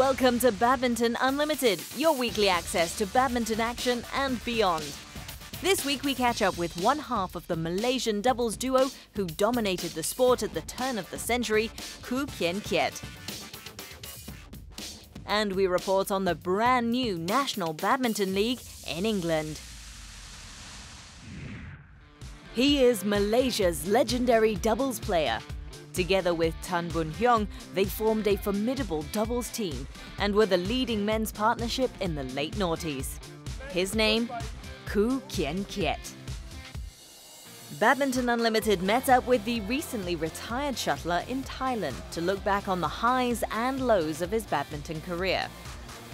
Welcome to Badminton Unlimited, your weekly access to badminton action and beyond. This week we catch up with one half of the Malaysian doubles duo who dominated the sport at the turn of the century, Khoo Kian Kiat. And we report on the brand new National Badminton League in England. He is Malaysia's legendary doubles player. Together with Tan Boon Hyung, they formed a formidable doubles team and were the leading men's partnership in the late noughties. His name, Khoo Kian Kiat. Badminton Unlimited met up with the recently retired shuttler in Thailand to look back on the highs and lows of his badminton career.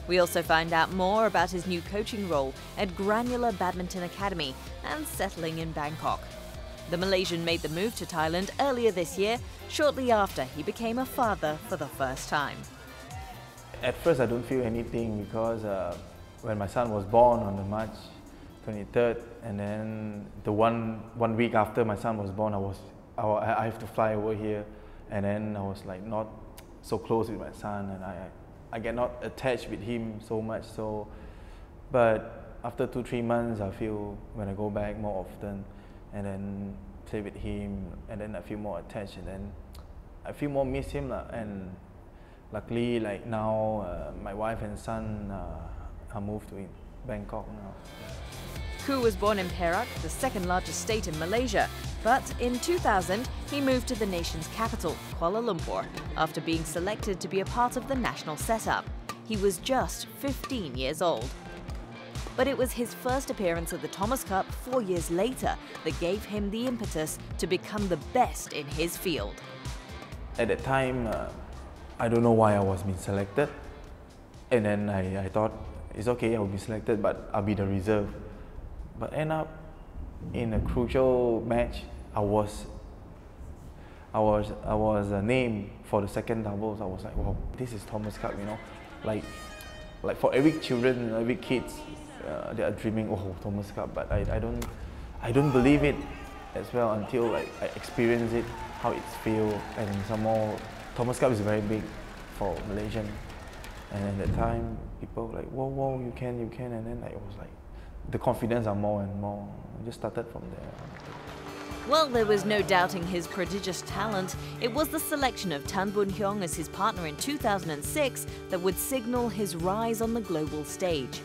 We also find out more about his new coaching role at Granular Badminton Academy and settling in Bangkok. The Malaysian made the move to Thailand earlier this year, shortly after he became a father for the first time. At first I don't feel anything because when my son was born on the March 23rd, and then the one week after my son was born, I have to fly over here, and then I was like not so close with my son, and I get not attached with him so much. But after 2-3 months, I feel when I go back more often, and then play with him, and then I feel more attached, and then I feel more miss him and luckily like now my wife and son are moved to Bangkok now. Khoo was born in Perak, the second largest state in Malaysia, but in 2000 he moved to the nation's capital, Kuala Lumpur, after being selected to be a part of the national setup. He was just 15 years old. But it was his first appearance at the Thomas Cup 4 years later that gave him the impetus to become the best in his field. At that time, I don't know why I was being selected, and then I thought it's okay, I'll be selected, but I'll be the reserve. But end up in a crucial match, I was named for the second doubles. I was like, wow, this is Thomas Cup, you know, like for every children, every kids. They are dreaming, oh, Thomas Cup, but I don't believe it as well until like I experience it, how it feels, and some more. Thomas Cup is very big for Malaysian, and at that time people were like, whoa, you can, and then it was like the confidence are more and more. I just started from there. Well, there was no doubting his prodigious talent. It was the selection of Tan Boon Hyung as his partner in 2006 that would signal his rise on the global stage.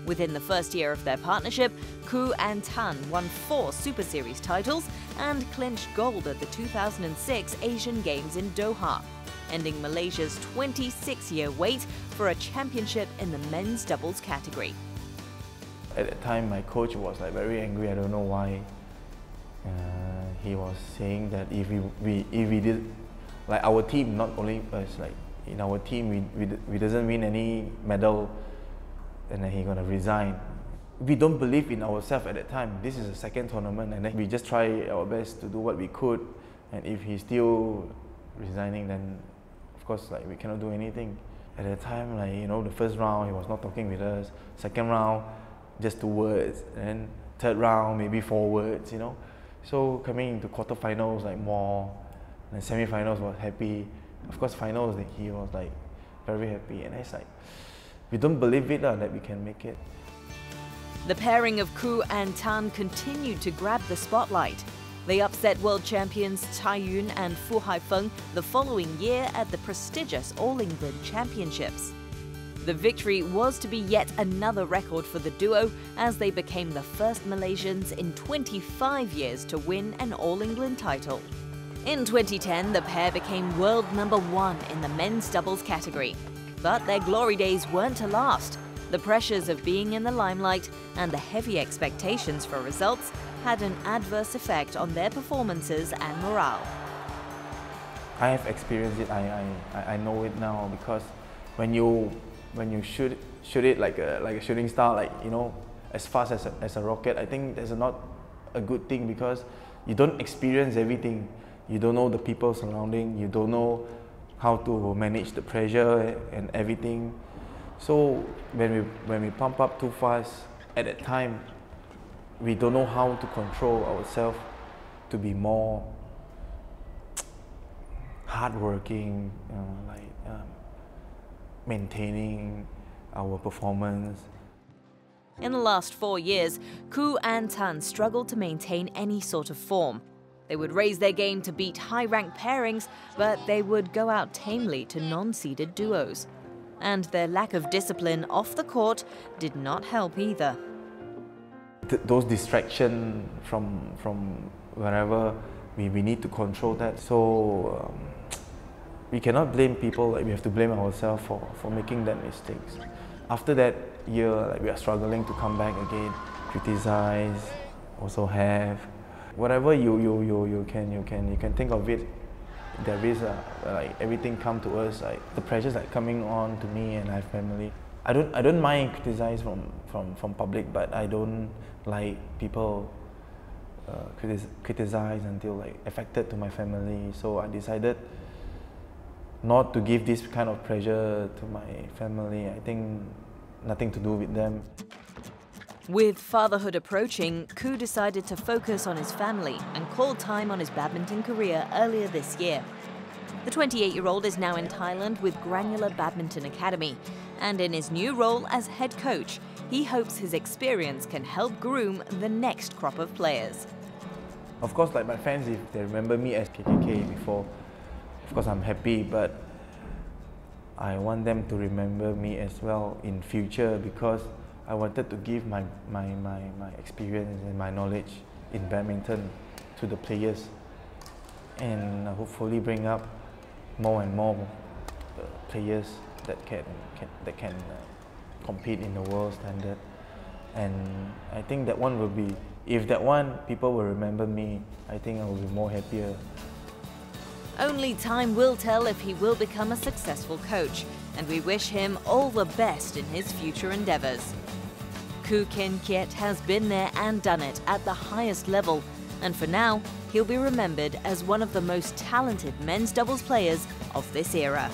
Within the first year of their partnership, Khoo and Tan won 4 Superseries titles and clinched gold at the 2006 Asian Games in Doha, ending Malaysia's 26-year wait for a championship in the men's doubles category. At that time, my coach was like very angry. I don't know why. He was saying that if we did, like our team, not only us, like in our team, we doesn't win any medal, and then he's gonna resign. We don't believe in ourselves at that time. This is the second tournament, and then we just try our best to do what we could. And if he's still resigning, then of course like we cannot do anything. At that time, like you know, the first round he was not talking with us. Second round, just 2 words, and then third round maybe 4 words, you know. So coming into quarterfinals, like more, and semi-finals was happy. Of course, finals like, he was like very happy, and it's like we don't believe it that we can make it. The pairing of Khoo and Tan continued to grab the spotlight. They upset world champions Cai Yun and Fu Haifeng the following year at the prestigious All England Championships. The victory was to be yet another record for the duo as they became the first Malaysians in 25 years to win an All England title. In 2010, the pair became world #1 in the men's doubles category. But their glory days weren't to last. The pressures of being in the limelight and the heavy expectations for results had an adverse effect on their performances and morale. I have experienced it. I know it now because when you shoot it like a shooting star, like you know, as fast as a rocket, I think that's not a good thing because you don't experience everything. You don't know the people surrounding. You don't know how to manage the pressure and everything. So when we pump up too fast at that time, we don't know how to control ourselves to be more hardworking, maintaining our performance. In the last 4 years, Koo and Tan struggled to maintain any sort of form. They would raise their game to beat high-ranked pairings, but they would go out tamely to non-seeded duos. And their lack of discipline off the court did not help either. Those distractions from wherever, we need to control that. So we cannot blame people, like we have to blame ourselves for making that mistakes. After that year, like, we are struggling to come back again, criticize, also have. Whatever you can think of it, there is like everything come to us, like the pressures like coming on to me and my family. I don't mind criticize from public, but I don't like people criticize until like affected to my family. So I decided not to give this kind of pressure to my family. I think nothing to do with them. With fatherhood approaching, Koo decided to focus on his family and called time on his badminton career earlier this year. The 28-year-old is now in Thailand with Granular Badminton Academy, and in his new role as head coach, he hopes his experience can help groom the next crop of players. Of course, like my fans, if they remember me as KKK before, of course I'm happy, but I want them to remember me as well in future, because I wanted to give my experience and my knowledge in badminton to the players, and hopefully bring up more and more players that can compete in the world standard. And I think that one will be, if that one people will remember me, I think I will be more happier. Only time will tell if he will become a successful coach, and we wish him all the best in his future endeavors. Koo Kin Kiet has been there and done it at the highest level, and for now, he'll be remembered as one of the most talented men's doubles players of this era.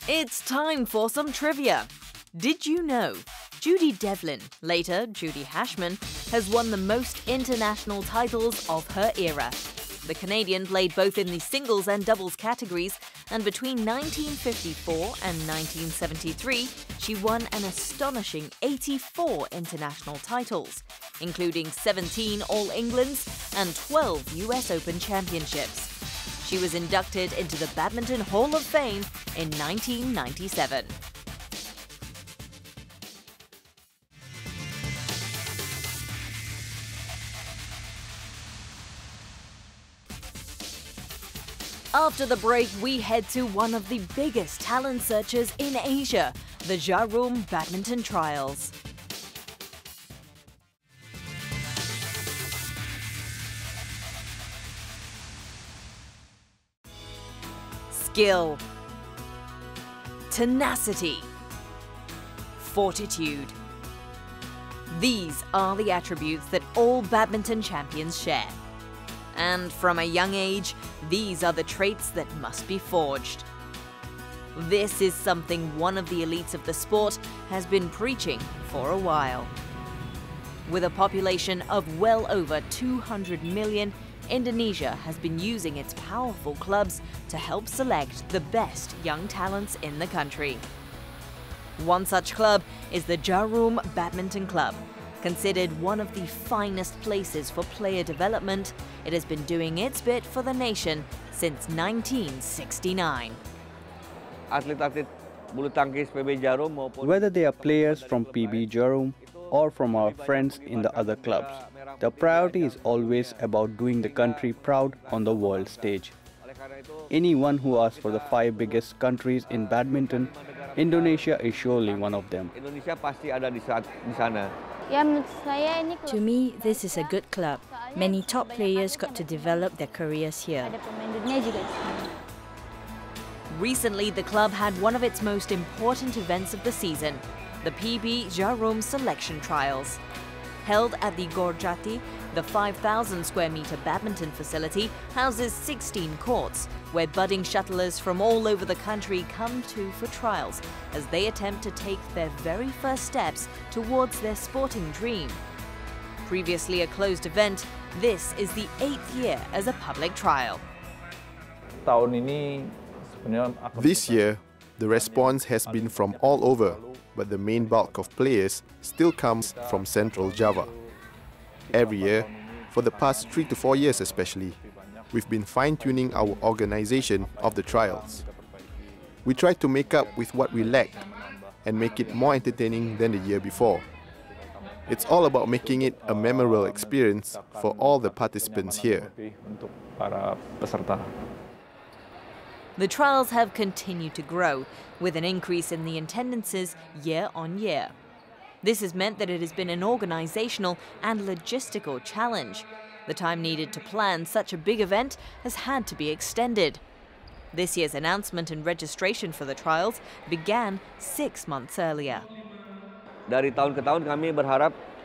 It's time for some trivia. Did you know Judy Devlin, later Judy Hashman, has won the most international titles of her era? The Canadian played both in the singles and doubles categories, and between 1954 and 1973, she won an astonishing 84 international titles, including 17 All Englands and 12 US Open Championships. She was inducted into the Badminton Hall of Fame in 1997. After the break, we head to one of the biggest talent searches in Asia, the Jarum Badminton Trials. Skill, tenacity, fortitude. These are the attributes that all badminton champions share. And from a young age, these are the traits that must be forged. This is something one of the elites of the sport has been preaching for a while. With a population of well over 200 million, Indonesia has been using its powerful clubs to help select the best young talents in the country. One such club is the Jarum Badminton Club. Considered one of the finest places for player development, it has been doing its bit for the nation since 1969. Whether they are players from PB Jarum or from our friends in the other clubs, the priority is always about doing the country proud on the world stage. Anyone who asks for the 5 biggest countries in badminton, Indonesia is surely one of them. To me, this is a good club. Many top players got to develop their careers here. Recently, the club had one of its most important events of the season, the PB Jarum Selection Trials. Held at the Gorjati, the 5,000 square meter badminton facility houses 16 courts, where budding shuttlers from all over the country come to for trials as they attempt to take their very first steps towards their sporting dream. Previously a closed event, This is the 8th year as a public trial. This year, the response has been from all over, but the main bulk of players still comes from Central Java. Every year, for the past 3 to 4 years especially, we've been fine-tuning our organization of the trials. We try to make up with what we lacked and make it more entertaining than the year before. It's all about making it a memorable experience for all the participants here. The trials have continued to grow, with an increase in the attendances year on year. This has meant that it has been an organizational and logistical challenge. The time needed to plan such a big event has had to be extended. This year's announcement and registration for the trials began 6 months earlier.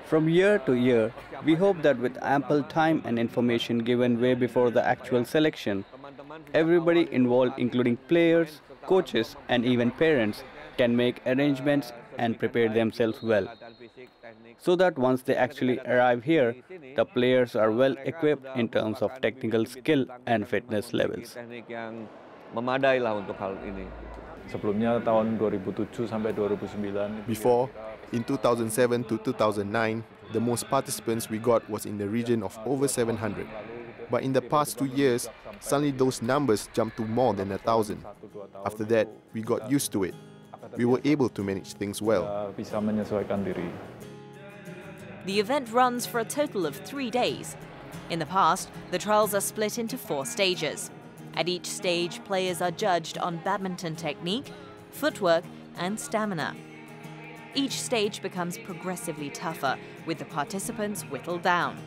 From year to year, we hope that with ample time and information given way before the actual selection, everybody involved, including players, coaches, and even parents, can make arrangements and prepare themselves well, so that once they actually arrive here, the players are well equipped in terms of technical skill and fitness levels. Before, in 2007 to 2009, the most participants we got was in the region of over 700. But in the past 2 years, suddenly those numbers jumped to more than 1,000. After that, we got used to it. We were able to manage things well. The event runs for a total of 3 days. In the past, the trials are split into 4 stages. At each stage, players are judged on badminton technique, footwork, and stamina. Each stage becomes progressively tougher, with the participants whittled down.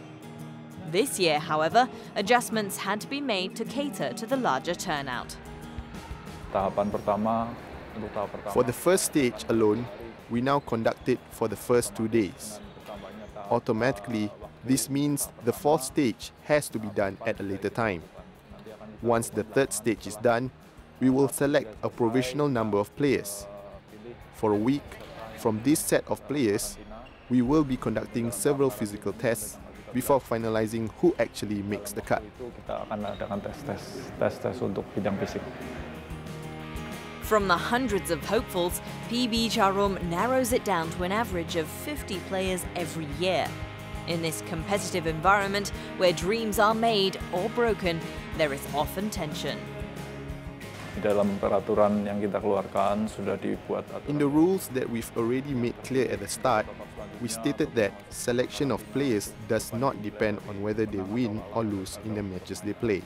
This year, however, adjustments had to be made to cater to the larger turnout. For the first stage alone, we now conduct it for the first 2 days. Automatically, this means the 4th stage has to be done at a later time. Once the 3rd stage is done, we will select a provisional number of players. For a week, from this set of players, we will be conducting several physical tests before finalizing who actually makes the cut. From the hundreds of hopefuls, PB Jarum narrows it down to an average of 50 players every year. In this competitive environment, where dreams are made or broken, there is often tension. In the rules that we've already made clear at the start, we stated that selection of players does not depend on whether they win or lose in the matches they play.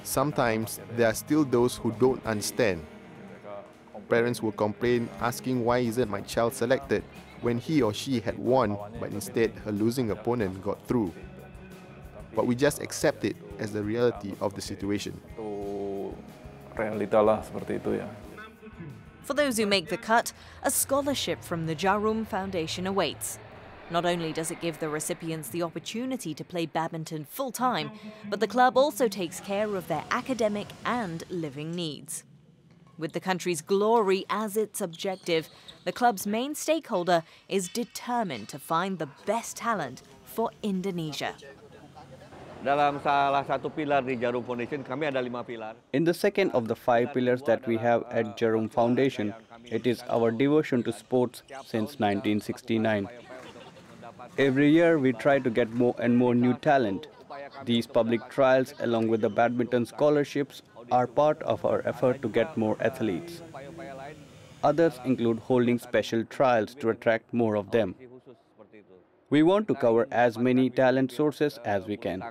Sometimes there are still those who don't understand. Parents will complain asking why isn't my child selected when he or she had won, but instead her losing opponent got through. But we just accept it as the reality of the situation. For those who make the cut, a scholarship from the Jarum Foundation awaits. Not only does it give the recipients the opportunity to play badminton full-time, but the club also takes care of their academic and living needs. With the country's glory as its objective, the club's main stakeholder is determined to find the best talent for Indonesia. In the second of the 5 pillars that we have at Jarum Foundation, it is our devotion to sports since 1969. Every year we try to get more and more new talent. These public trials, along with the badminton scholarships, are part of our effort to get more athletes. Others include holding special trials to attract more of them. We want to cover as many talent sources as we can.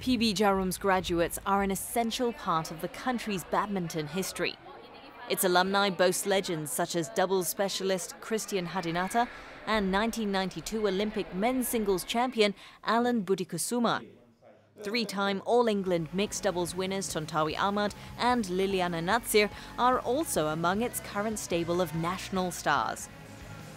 PB Jarum's graduates are an essential part of the country's badminton history. Its alumni boast legends such as doubles specialist Christian Hadinata and 1992 Olympic men's singles champion Alan Budikusuma. 3-time All-England mixed doubles winners Tontawi Ahmad and Liliana Natsir are also among its current stable of national stars.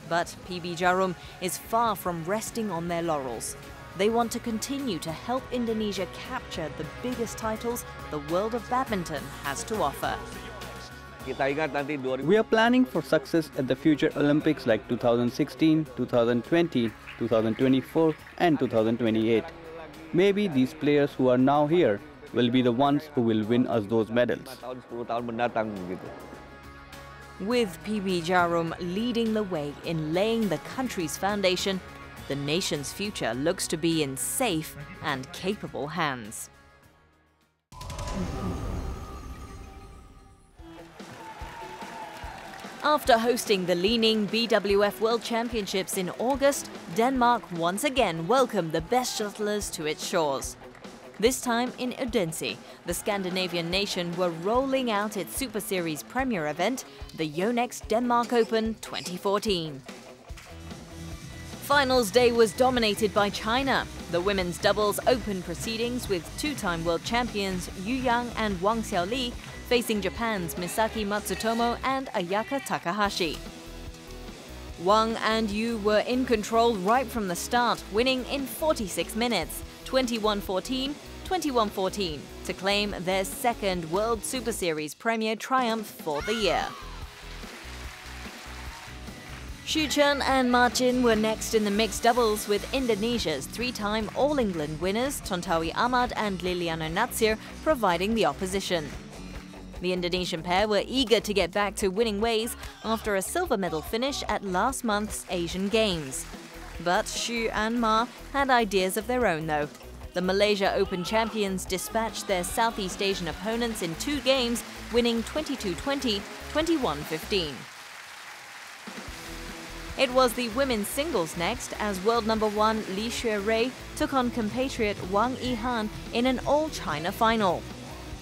But PB Jarum is far from resting on their laurels. They want to continue to help Indonesia capture the biggest titles the world of badminton has to offer. We are planning for success at the future Olympics like 2016, 2020, 2024 and 2028. Maybe these players who are now here will be the ones who will win us those medals. With PB Jarum leading the way in laying the country's foundation, the nation's future looks to be in safe and capable hands. After hosting the Leaning BWF World Championships in August, Denmark once again welcomed the best shuttlers to its shores. This time in Odense, the Scandinavian nation were rolling out its Super Series premier event, the Yonex Denmark Open 2014. Finals day was dominated by China. The women's doubles opened proceedings with two-time world champions Yu Yang and Wang Xiaoli facing Japan's Misaki Matsutomo and Ayaka Takahashi. Wang and Yu were in control right from the start, winning in 46 minutes, 21-14, 21-14, to claim their second World Super Series premier triumph for the year. Xu Chen and Ma Jin were next in the mixed doubles with Indonesia's three-time All-England winners Tontowi Ahmad and Liliana Natsir providing the opposition. The Indonesian pair were eager to get back to winning ways after a silver medal finish at last month's Asian Games. But Xu and Ma had ideas of their own though. The Malaysia Open champions dispatched their Southeast Asian opponents in 2 games, winning 22-20, 21-15. It was the women's singles next as world number 1 Li Xuerui took on compatriot Wang Yihan in an all-China final.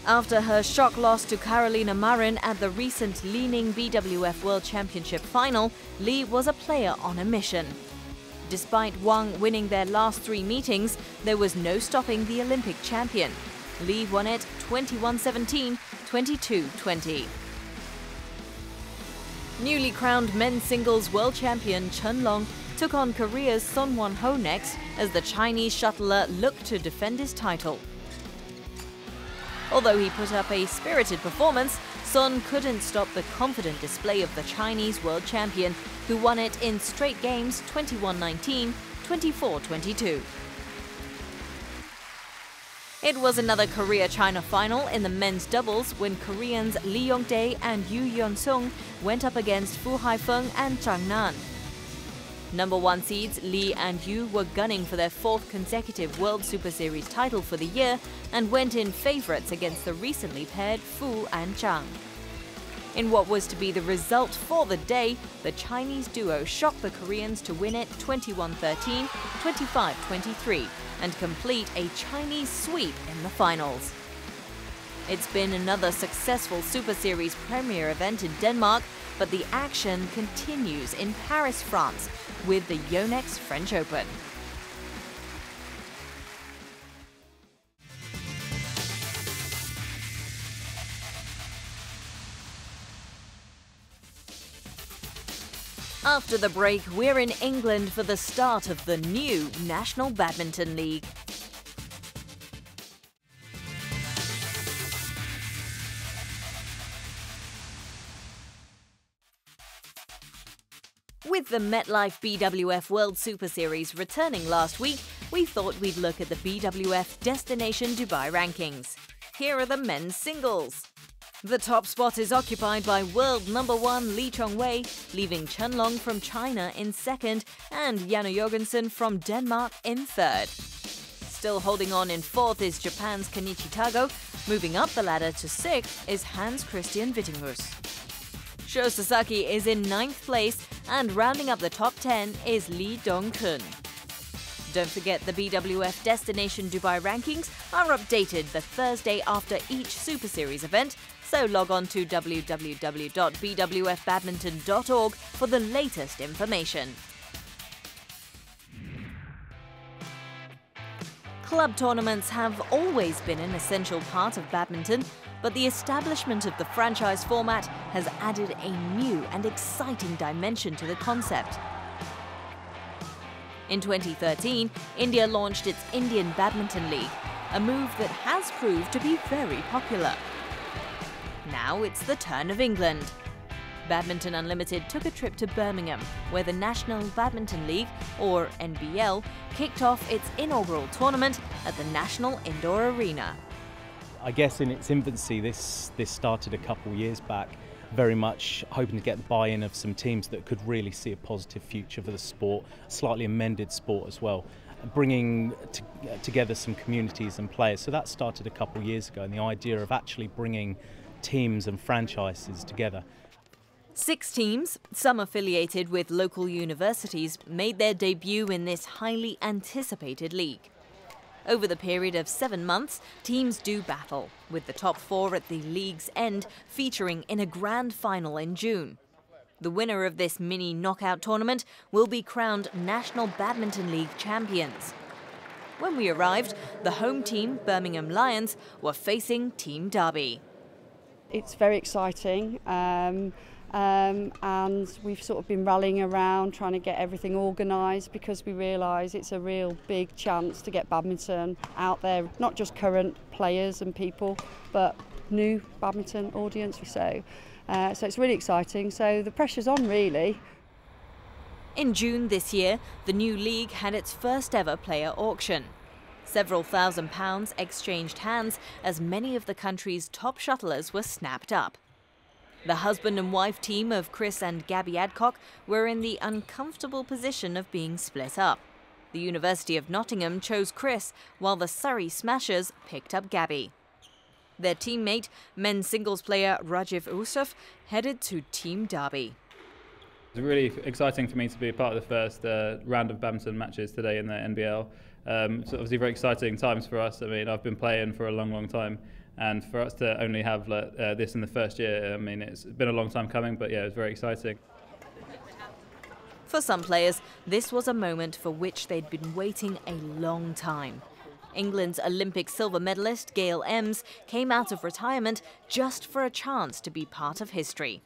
After her shock loss to Carolina Marin at the recent Leaning BWF World Championship final, Li was a player on a mission. Despite Wang winning their last 3 meetings, there was no stopping the Olympic champion. Li won it 21-17, 22-20. Newly crowned men's singles world champion Chen Long took on Korea's Son Won-ho next as the Chinese shuttler looked to defend his title. Although he put up a spirited performance, Son couldn't stop the confident display of the Chinese world champion, who won it in straight games 21-19, 24-22. It was another Korea-China final in the men's doubles when Koreans Lee Yong-dae and Yoo Yeon-sung went up against Fu Haifeng and Zhang Nan. Number 1 seeds Lee and Yu were gunning for their 4th consecutive World Super Series title for the year and went in favourites against the recently paired Fu and Zhang. In what was to be the result for the day, the Chinese duo shocked the Koreans to win it 21-13, 25-23 and complete a Chinese sweep in the finals. It's been another successful Super Series premier event in Denmark, but the action continues in Paris, France, with the Yonex French Open. After the break, we're in England for the start of the new National Badminton League. With the MetLife BWF World Superseries returning last week, we thought we'd look at the BWF Destination Dubai rankings. Here are the men's singles. The top spot is occupied by world number 1 Lee Chong-wei, leaving Chen Long from China in 2nd and Janne Jorgensen from Denmark in 3rd. Still holding on in 4th is Japan's Kenichi Tago. Moving up the ladder to 6th is Hans Christian Wittinghus. Sho Sasaki is in 9th place, and rounding up the top 10 is Lee Dong-kun. Don't forget the BWF Destination Dubai rankings are updated the Thursday after each Super Series event, so log on to www.bwfbadminton.org for the latest information. Club tournaments have always been an essential part of badminton, but the establishment of the franchise format has added a new and exciting dimension to the concept. In 2013, India launched its Indian Badminton League, a move that has proved to be very popular. Now it's the turn of England. Badminton Unlimited took a trip to Birmingham, where the National Badminton League, or NBL, kicked off its inaugural tournament at the National Indoor Arena. I guess in its infancy, this started a couple years back, very much hoping to get the buy-in of some teams that could really see a positive future for the sport, a slightly amended sport as well, bringing together some communities and players. So that started a couple years ago, and the idea of actually bringing teams and franchises together. 6 teams, some affiliated with local universities, made their debut in this highly anticipated league. Over the period of 7 months, teams do battle, with the top 4 at the league's end featuring in a grand final in June. The winner of this mini knockout tournament will be crowned National Badminton League champions. When we arrived, the home team, Birmingham Lions, were facing Team Derby. It's very exciting. And we've sort of been rallying around trying to get everything organised, because we realise it's a real big chance to get badminton out there, not just current players and people, but new badminton audience. So it's really exciting. So the pressure's on, really. In June this year, the new league had its first ever player auction. Several £1,000s exchanged hands as many of the country's top shuttlers were snapped up. The husband and wife team of Chris and Gabby Adcock were in the uncomfortable position of being split up. The University of Nottingham chose Chris, while the Surrey Smashers picked up Gabby. Their teammate, men's singles player Rajiv Usuf, headed to Team Derby. It's really exciting for me to be a part of the first round of badminton matches today in the NBL. It's obviously very exciting times for us. I mean, I've been playing for a long, long time. And for us to only have this in the first year, I mean, it's been a long time coming, but yeah, it's very exciting. For some players, this was a moment for which they'd been waiting a long time. England's Olympic silver medalist Gail Ems came out of retirement just for a chance to be part of history.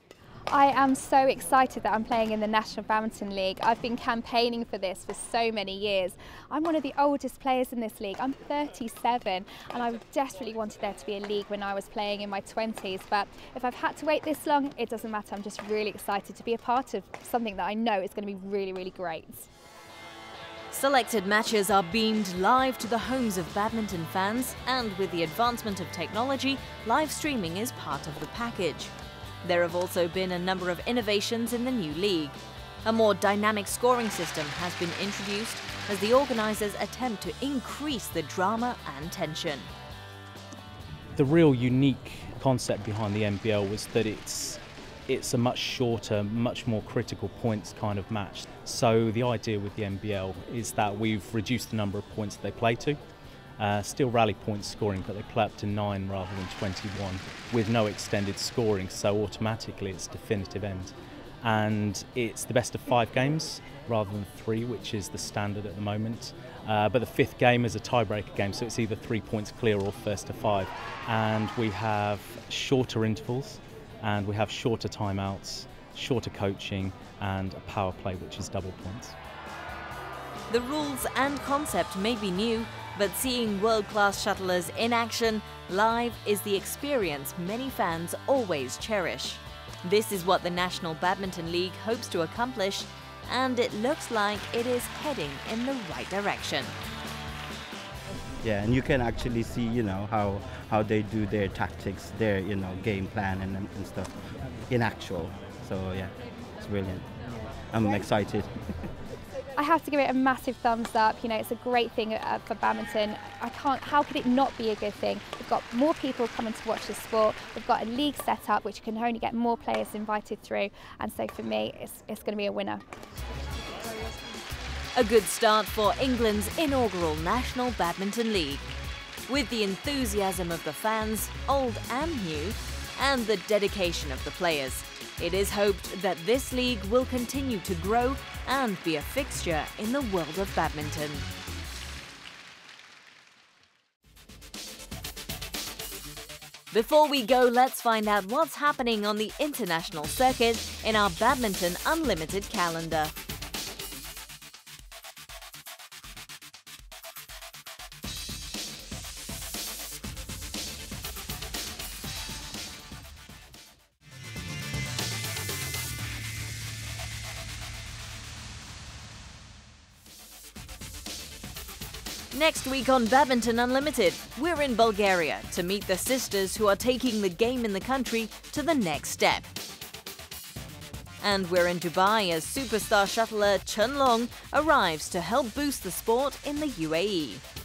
I am so excited that I'm playing in the National Badminton League. I've been campaigning for this for so many years. I'm one of the oldest players in this league. I'm 37, and I desperately wanted there to be a league when I was playing in my 20s. But if I've had to wait this long, it doesn't matter. I'm just really excited to be a part of something that I know is going to be really, really great. Selected matches are beamed live to the homes of badminton fans, and with the advancement of technology, live streaming is part of the package. There have also been a number of innovations in the new league. A more dynamic scoring system has been introduced as the organisers attempt to increase the drama and tension. The real unique concept behind the NBL was that it's a much shorter, much more critical points kind of match. So the idea with the NBL is that we've reduced the number of points that they play to. Still rally points scoring, but they play up to 9 rather than 21 with no extended scoring, so automatically it's definitive end. And it's the best of 5 games rather than 3, which is the standard at the moment. But the 5th game is a tiebreaker game, so it's either 3 points clear or first to 5. And we have shorter intervals, and we have shorter timeouts, shorter coaching, and a power play, which is double points. The rules and concept may be new, but seeing world-class shuttlers in action live is the experience many fans always cherish. This is what the National Badminton League hopes to accomplish, and it looks like it is heading in the right direction. Yeah, and you can actually see, how they do their tactics, their, game plan and stuff in actual. So yeah, it's brilliant. I'm excited. I have to give it a massive thumbs up. It's a great thing for badminton. How could it not be a good thing? We've got more people coming to watch the sport. We've got a league set up which can only get more players invited through. And so for me, it's going to be a winner. A good start for England's inaugural National Badminton League. With the enthusiasm of the fans, old and new, and the dedication of the players, it is hoped that this league will continue to grow and be a fixture in the world of badminton. Before we go, let's find out what's happening on the international circuit in our Badminton Unlimited calendar. Next week on Badminton Unlimited, we're in Bulgaria to meet the sisters who are taking the game in the country to the next step. And we're in Dubai as superstar shuttler Chen Long arrives to help boost the sport in the UAE.